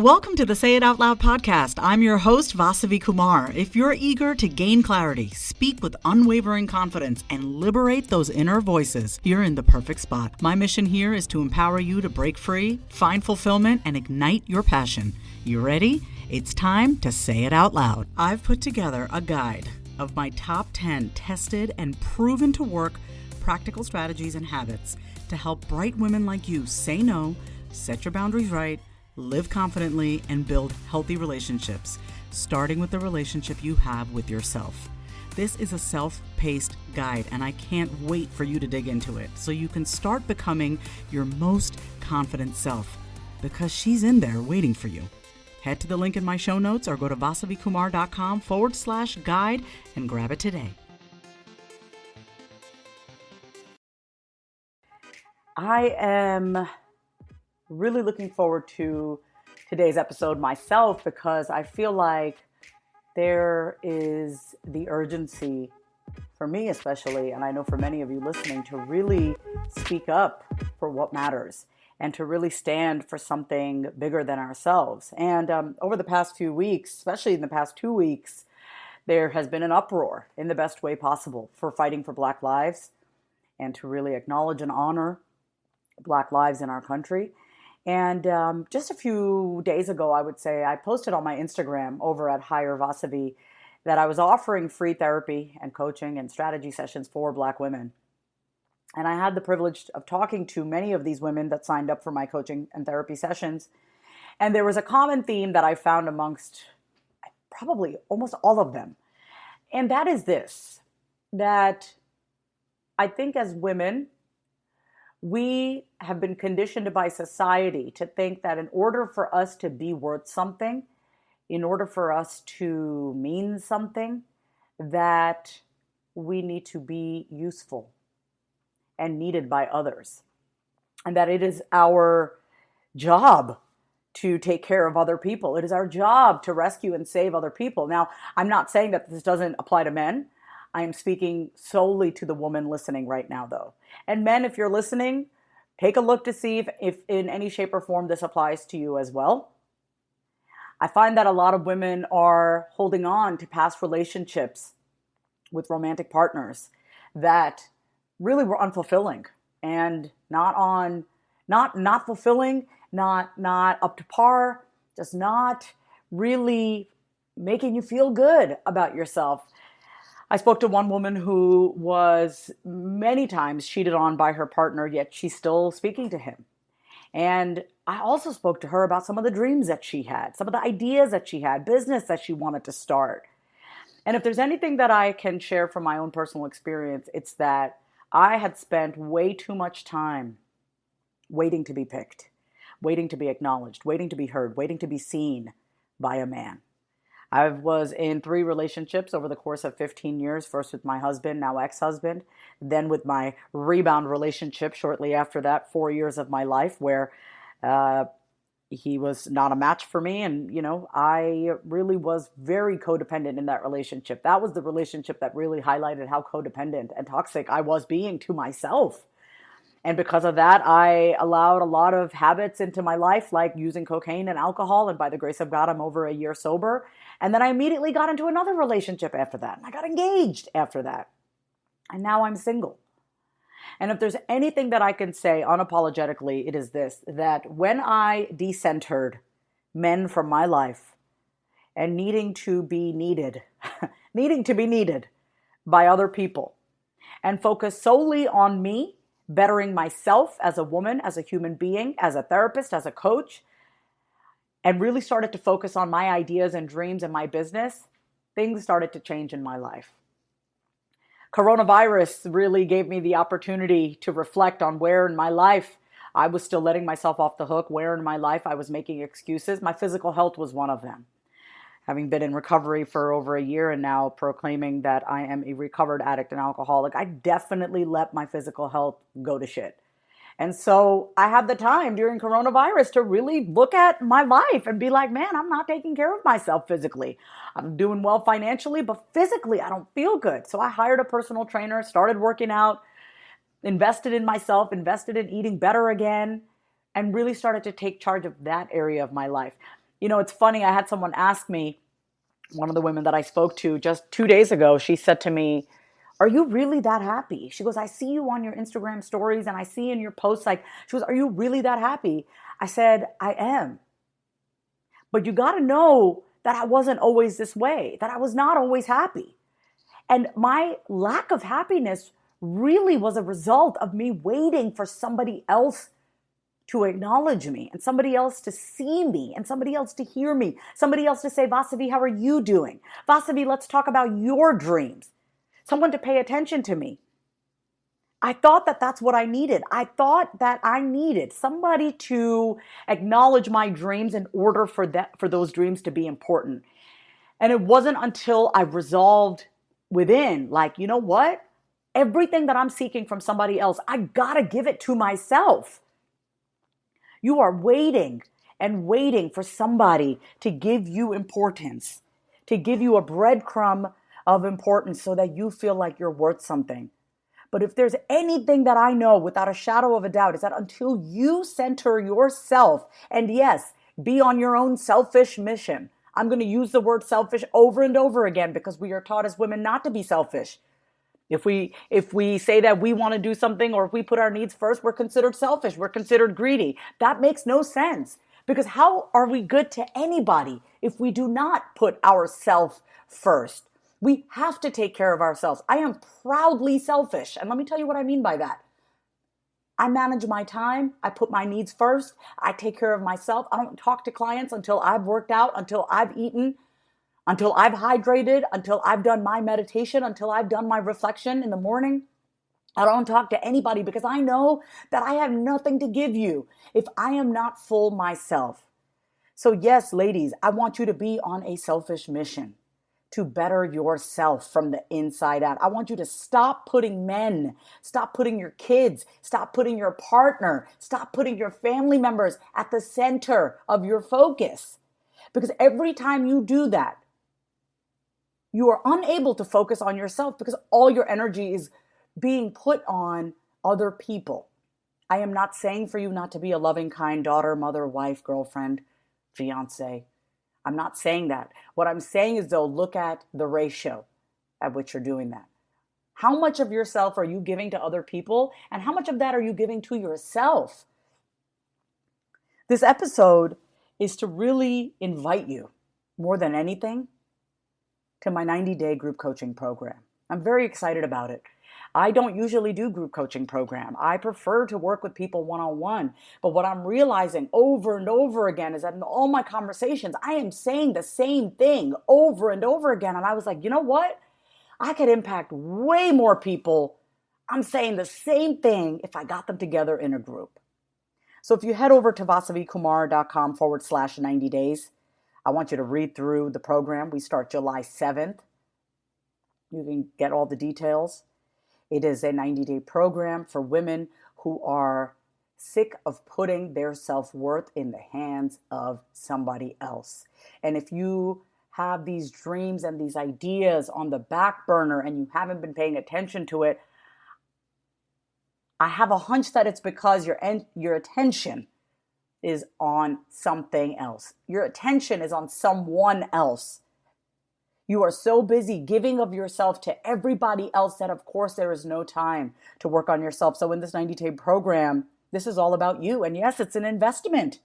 Welcome to the Say It Out Loud podcast. I'm your host, Vasavi Kumar. If you're eager to gain clarity, speak with unwavering confidence, and liberate those inner voices, you're in the perfect spot. My mission here is to empower you to break free, find fulfillment, and ignite your passion. You ready? It's time to say it out loud. I've put together a guide of my top 10 tested and proven to work practical strategies and habits to help bright women like you say no, set your boundaries right, live confidently, and build healthy relationships, starting with the relationship you have with yourself. This is a self-paced guide, and I can't wait for you to dig into it so you can start becoming your most confident self, because she's in there waiting for you. Head to the link in my show notes or go to vasavikumar.com/guide and grab it today. I am really looking forward to today's episode myself, because I feel like there is the urgency for me especially, and I know for many of you listening, to really speak up for what matters and to really stand for something bigger than ourselves. And over the past few weeks, especially in the past 2 weeks, there has been an uproar in the best way possible for fighting for Black lives and to really acknowledge and honor Black lives in our country. And just a few days ago, I would say, I posted on my Instagram over at Higher Vasavi that I was offering free therapy and coaching and strategy sessions for Black women. And I had the privilege of talking to many of these women that signed up for my coaching and therapy sessions. And there was a common theme that I found amongst probably almost all of them. And that is this, that I think as women, we have been conditioned by society to think that in order for us to be worth something, in order for us to mean something, that we need to be useful and needed by others. And that it is our job to take care of other people. It is our job to rescue and save other people. Now, I'm not saying that this doesn't apply to men. I am speaking solely to the woman listening right now, though. And men, if you're listening, take a look to see if in any shape or form this applies to you as well. I find that a lot of women are holding on to past relationships with romantic partners that really were unfulfilling and not fulfilling, not up to par, just not really making you feel good about yourself. I spoke to one woman who was many times cheated on by her partner, yet she's still speaking to him. And I also spoke to her about some of the dreams that she had, some of the ideas that she had, business that she wanted to start. And if there's anything that I can share from my own personal experience, it's that I had spent way too much time waiting to be picked, waiting to be acknowledged, waiting to be heard, waiting to be seen by a man. I was in 3 relationships over the course of 15 years, first with my husband, now ex-husband, then with my rebound relationship shortly after that, 4 years of my life where he was not a match for me. And, I really was very codependent in that relationship. That was the relationship that really highlighted how codependent and toxic I was being to myself. And because of that, I allowed a lot of habits into my life, like using cocaine and alcohol. And by the grace of God, I'm over a year sober. And then I immediately got into another relationship after that. And I got engaged after that. And now I'm single. And if there's anything that I can say unapologetically, it is this, that when I decentered men from my life and needing to be needed by other people and focus solely on me, bettering myself as a woman, as a human being, as a therapist, as a coach, and really started to focus on my ideas and dreams and my business, things started to change in my life. Coronavirus really gave me the opportunity to reflect on where in my life I was still letting myself off the hook, where in my life I was making excuses. My physical health was one of them. Having been in recovery for over a year and now proclaiming that I am a recovered addict and alcoholic, I definitely let my physical health go to shit. And so I had the time during coronavirus to really look at my life and be like, man, I'm not taking care of myself physically. I'm doing well financially, but physically I don't feel good. So I hired a personal trainer, started working out, invested in myself, invested in eating better again, and really started to take charge of that area of my life. It's funny. I had someone ask me, one of the women that I spoke to just 2 days ago, she said to me, "Are you really that happy?" She goes, "I see you on your Instagram stories and I see in your posts, like," she goes, "Are you really that happy?" I said, "I am. But you got to know that I wasn't always this way, that I was not always happy. And my lack of happiness really was a result of me waiting for somebody else to acknowledge me and somebody else to see me and somebody else to hear me, somebody else to say, Vasavi, how are you doing? Vasavi, let's talk about your dreams. Someone to pay attention to me. I thought that that's what I needed. I thought that I needed somebody to acknowledge my dreams in order for those dreams to be important. And it wasn't until I resolved within, like, you know what? Everything that I'm seeking from somebody else, I gotta give it to myself. You are waiting and waiting for somebody to give you importance, to give you a breadcrumb of importance so that you feel like you're worth something. But if there's anything that I know without a shadow of a doubt, is that until you center yourself, and yes, be on your own selfish mission. I'm going to use the word selfish over and over again because we are taught as women not to be selfish. If we say that we want to do something, or if we put our needs first, we're considered selfish. We're considered greedy. That makes no sense, because how are we good to anybody if we do not put ourselves first? We have to take care of ourselves. I am proudly selfish. And let me tell you what I mean by that. I manage my time. I put my needs first. I take care of myself. I don't talk to clients until I've worked out, until I've eaten, until I've hydrated, until I've done my meditation, until I've done my reflection in the morning. I don't talk to anybody because I know that I have nothing to give you if I am not full myself. So yes, ladies, I want you to be on a selfish mission to better yourself from the inside out. I want you to stop putting men, stop putting your kids, stop putting your partner, stop putting your family members at the center of your focus. Because every time you do that, you are unable to focus on yourself because all your energy is being put on other people. I am not saying for you not to be a loving, kind daughter, mother, wife, girlfriend, fiance. I'm not saying that. What I'm saying is, though, look at the ratio at which you're doing that. How much of yourself are you giving to other people? And how much of that are you giving to yourself? This episode is to really invite you, more than anything, to my 90-day group coaching program. I'm very excited about it. I don't usually do group coaching program. I prefer to work with people one-on-one. But what I'm realizing over and over again is that in all my conversations, I am saying the same thing over and over again. And I was like, you know what? I could impact way more people. I'm saying the same thing if I got them together in a group. So if you head over to vasavikumar.com/90 days, I want you to read through the program. We start July 7th. You can get all the details. It is a 90-day program for women who are sick of putting their self-worth in the hands of somebody else. And if you have these dreams and these ideas on the back burner and you haven't been paying attention to it, I have a hunch that it's because your attention is on something else. Your attention is on someone else. You are so busy giving of yourself to everybody else that, of course, there is no time to work on yourself. So in this 90-day program, this is all about you. And yes, it's an investment.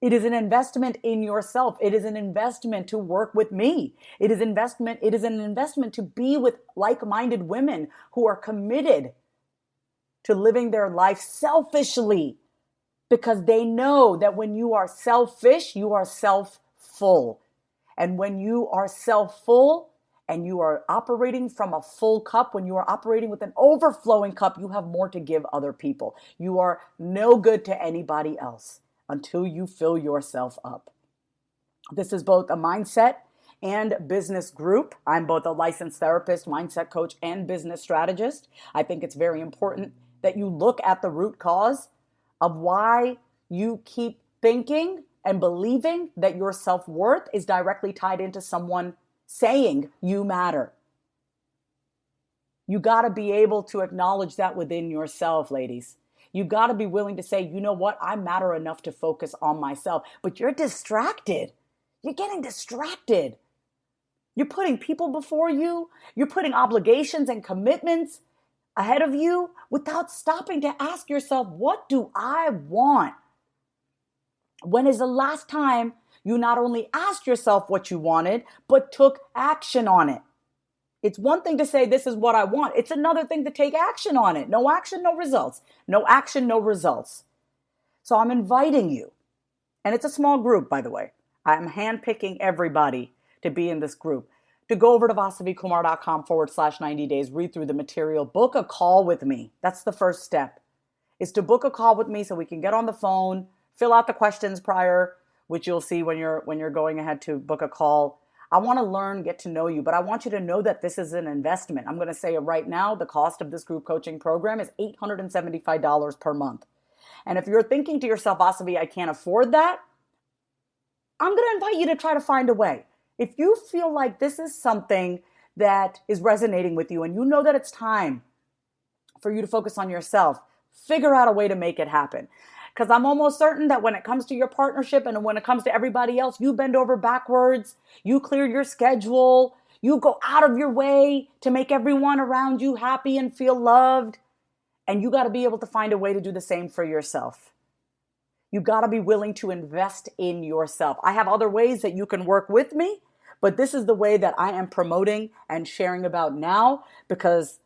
It is an investment in yourself. It is an investment to work with me. It is an investment to be with like-minded women who are committed to living their life selfishly, because they know that when you are selfish, you are self-full. And when you are self-full and you are operating from a full cup, when you are operating with an overflowing cup, you have more to give other people. You are no good to anybody else until you fill yourself up. This is both a mindset and business group. I'm both a licensed therapist, mindset coach, and business strategist. I think it's very important that you look at the root cause of why you keep thinking and believing that your self-worth is directly tied into someone saying you matter. You got to be able to acknowledge that within yourself, ladies. You got to be willing to say, you know what? I matter enough to focus on myself. But you're distracted. You're getting distracted. You're putting people before you. You're putting obligations and commitments ahead of you without stopping to ask yourself, what do I want? When is the last time you not only asked yourself what you wanted, but took action on it? It's one thing to say, this is what I want. It's another thing to take action on it. No action, no results. No action, no results. So I'm inviting you, and it's a small group, by the way. I'm handpicking everybody to be in this group, to go over to vasavikumar.com/90 days, read through the material, book a call with me. That's the first step, is to book a call with me so we can get on the phone, fill out the questions prior, which you'll see when you're going ahead to book a call. I want to learn, get to know you, but I want you to know that this is an investment. I'm going to say it right now. The cost of this group coaching program is $875 per month. And if you're thinking to yourself, Vasavi, I can't afford that, I'm going to invite you to try to find a way. If you feel like this is something that is resonating with you and you know that it's time for you to focus on yourself, figure out a way to make it happen. Because I'm almost certain that when it comes to your partnership and when it comes to everybody else, you bend over backwards, you clear your schedule, you go out of your way to make everyone around you happy and feel loved. And you got to be able to find a way to do the same for yourself. You got to be willing to invest in yourself. I have other ways that you can work with me, but this is the way that I am promoting and sharing about now, because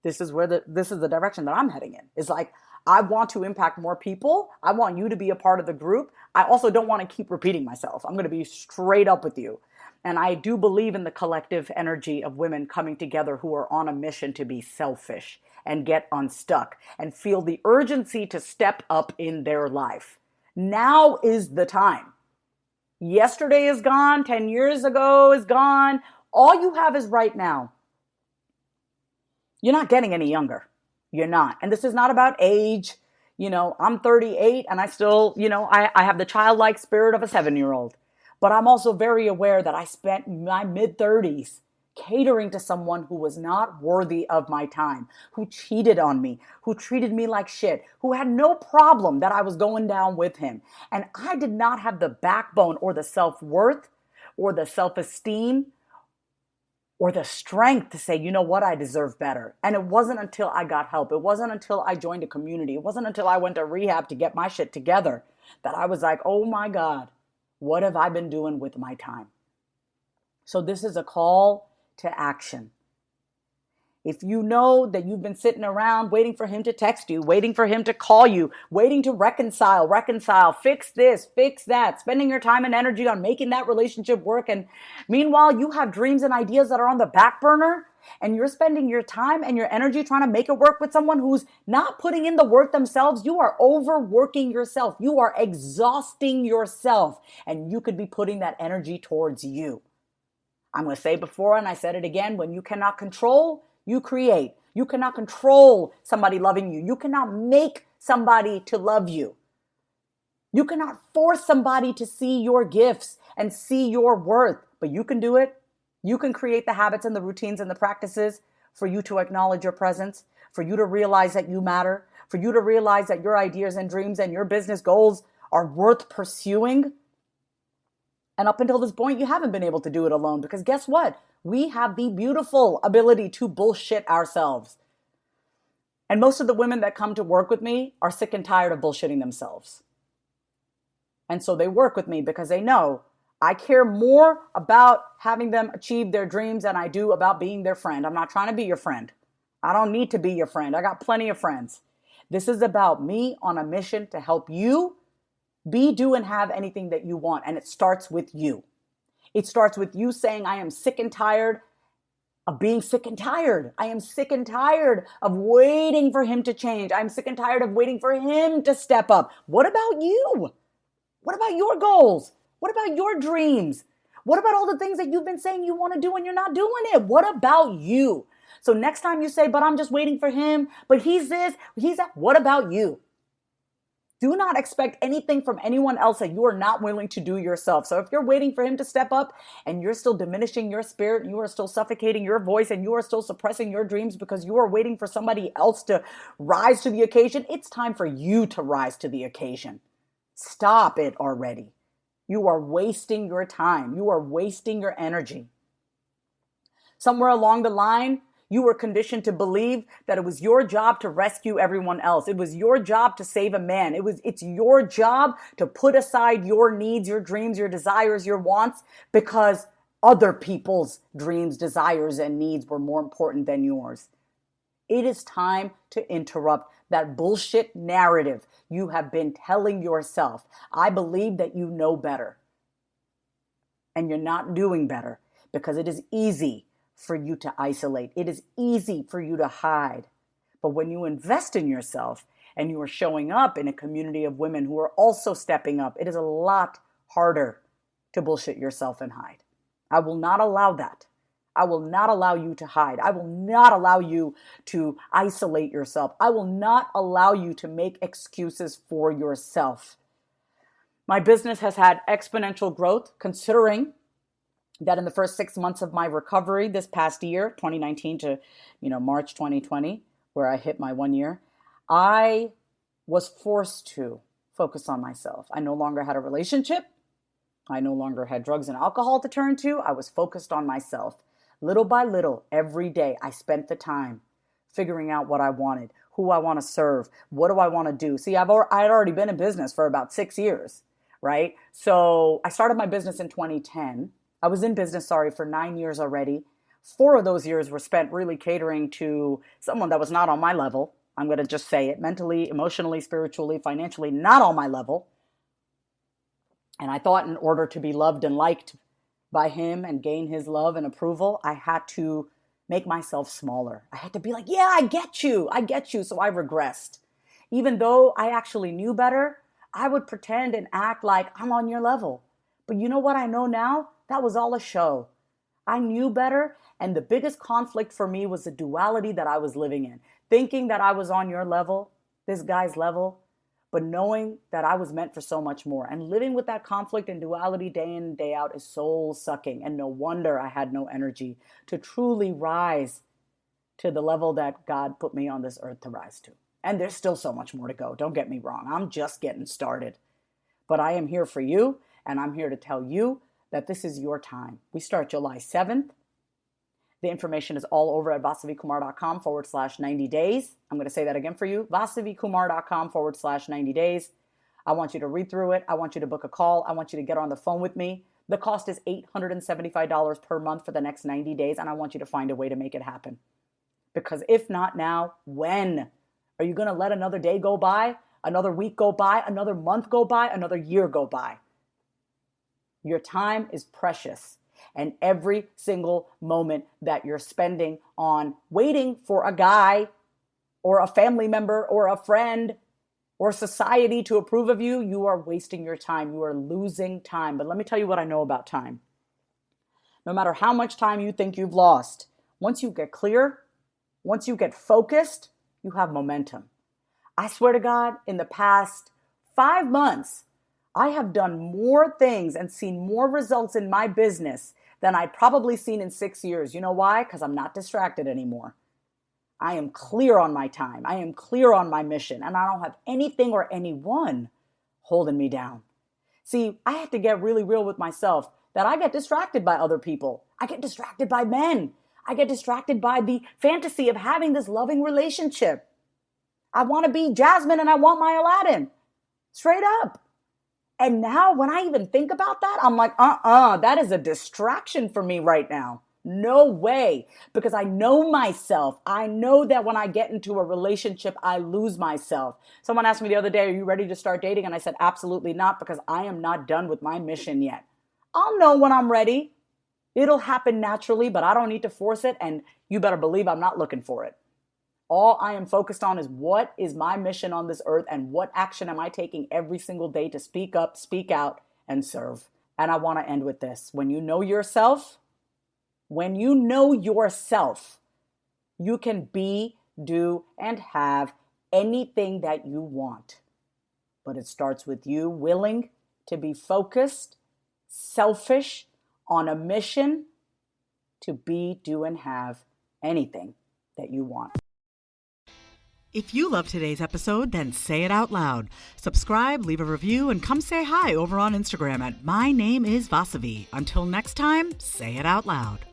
this is the direction that I'm heading in. It's like, I want to impact more people. I want you to be a part of the group. I also don't want to keep repeating myself. I'm going to be straight up with you. And I do believe in the collective energy of women coming together who are on a mission to be selfish and get unstuck and feel the urgency to step up in their life. Now is the time. Yesterday is gone. 10 years ago is gone. All you have is right now. You're not getting any younger. You're not. And this is not about age. I'm 38 and I still, I have the childlike spirit of a 7-year-old. But I'm also very aware that I spent my mid-30s catering to someone who was not worthy of my time, who cheated on me, who treated me like shit, who had no problem that I was going down with him. And I did not have the backbone or the self-worth or the self-esteem or the strength to say, you know what, I deserve better. And it wasn't until I got help. It wasn't until I joined a community. It wasn't until I went to rehab to get my shit together that I was like, oh my God, what have I been doing with my time? So this is a call to action. If you know that you've been sitting around waiting for him to text you, waiting for him to call you, waiting to reconcile, fix this, fix that, spending your time and energy on making that relationship work. And meanwhile, you have dreams and ideas that are on the back burner and you're spending your time and your energy trying to make it work with someone who's not putting in the work themselves. You are overworking yourself. You are exhausting yourself, and you could be putting that energy towards you. I'm going to say before, and I said it again, when you cannot control, you create. You cannot control somebody loving you. You cannot make somebody to love you. You cannot force somebody to see your gifts and see your worth, but you can do it. You can create the habits and the routines and the practices for you to acknowledge your presence, for you to realize that you matter, for you to realize that your ideas and dreams and your business goals are worth pursuing. And up until this point, you haven't been able to do it alone, because guess what? We have the beautiful ability to bullshit ourselves. And most of the women that come to work with me are sick and tired of bullshitting themselves. And so they work with me because they know I care more about having them achieve their dreams than I do about being their friend. I'm not trying to be your friend. I don't need to be your friend. I got plenty of friends. This is about me on a mission to help you be, do, and have anything that you want. And it starts with you. It starts with you saying, I am sick and tired of being sick and tired. I am sick and tired of waiting for him to change. I'm sick and tired of waiting for him to step up. What about you? What about your goals? What about your dreams? What about all the things that you've been saying you want to do and you're not doing it? What about you? So next time you say, but I'm just waiting for him, but he's this, he's that, what about you? Do not expect anything from anyone else that you are not willing to do yourself. So if you're waiting for him to step up and you're still diminishing your spirit, you are still suffocating your voice, and you are still suppressing your dreams because you are waiting for somebody else to rise to the occasion, it's time for you to rise to the occasion. Stop it already. You are wasting your time. You are wasting your energy. Somewhere along the line, you were conditioned to believe that it was your job to rescue everyone else. It was your job to save a man. It's your job to put aside your needs, your dreams, your desires, your wants, because other people's dreams, desires, and needs were more important than yours. It is time to interrupt that bullshit narrative you have been telling yourself. I believe that you know better, and you're not doing better, because it is easy for you to isolate. It is easy for you to hide. But when you invest in yourself and you are showing up in a community of women who are also stepping up, it is a lot harder to bullshit yourself and hide. I will not allow that. I will not allow you to hide. I will not allow you to isolate yourself. I will not allow you to make excuses for yourself. My business has had exponential growth, considering that in the first 6 months of my recovery this past year, 2019 to March 2020, where I hit my 1 year, I was forced to focus on myself. I no longer had a relationship. I no longer had drugs and alcohol to turn to. I was focused on myself. Little by little, every day, I spent the time figuring out what I wanted, who I want to serve, what do I want to do. See, I'd already been in business for about 6 years, right? So I started my business in 2010. I was in business, for 9 years already. 4 of those years were spent really catering to someone that was not on my level. I'm going to just say it: mentally, emotionally, spiritually, financially, not on my level. And I thought in order to be loved and liked by him and gain his love and approval, I had to make myself smaller. I had to be like, yeah, I get you. So I regressed. Even though I actually knew better, I would pretend and act like I'm on your level. But you know what I know now? That was all a show. I knew better, and the biggest conflict for me was the duality that I was living in. Thinking that I was on your level, this guy's level, but knowing that I was meant for so much more. And living with that conflict and duality day in and day out is soul sucking. And no wonder I had no energy to truly rise to the level that God put me on this earth to rise to. And there's still so much more to go. Don't get me wrong. I'm just getting started. But I am here for you, and I'm here to tell you that this is your time. We start July 7th. The information is all over at vasavikumar.com/90 days. I'm going to say that again for you. vasavikumar.com/90 days. I want you to read through it. I want you to book a call. I want you to get on the phone with me. The cost is $875 per month for the next 90 days. And I want you to find a way to make it happen. Because if not now, when? Are you going to let another day go by? Another week go by? Another month go by? Another year go by? Your time is precious. And every single moment that you're spending on waiting for a guy or a family member or a friend or society to approve of you, you are wasting your time. You are losing time. But let me tell you what I know about time. No matter how much time you think you've lost, once you get clear, once you get focused, you have momentum. I swear to God, in the past 5 months, I have done more things and seen more results in my business than I'd probably seen in 6 years. You know why? Because I'm not distracted anymore. I am clear on my time. I am clear on my mission. And I don't have anything or anyone holding me down. See, I have to get really real with myself that I get distracted by other people. I get distracted by men. I get distracted by the fantasy of having this loving relationship. I want to be Jasmine and I want my Aladdin. Straight up. And now when I even think about that, I'm like, that is a distraction for me right now. No way. Because I know myself. I know that when I get into a relationship, I lose myself. Someone asked me the other day, are you ready to start dating? And I said, absolutely not, because I am not done with my mission yet. I'll know when I'm ready. It'll happen naturally, but I don't need to force it. And you better believe I'm not looking for it. All I am focused on is what is my mission on this earth and what action am I taking every single day to speak up, speak out, and serve. And I want to end with this. When you know yourself, you can be, do, and have anything that you want. But it starts with you willing to be focused, selfish, on a mission to be, do, and have anything that you want. If you love today's episode, then say it out loud. Subscribe, leave a review, and come say hi over on Instagram at My Name is Vasavi. Until next time, say it out loud.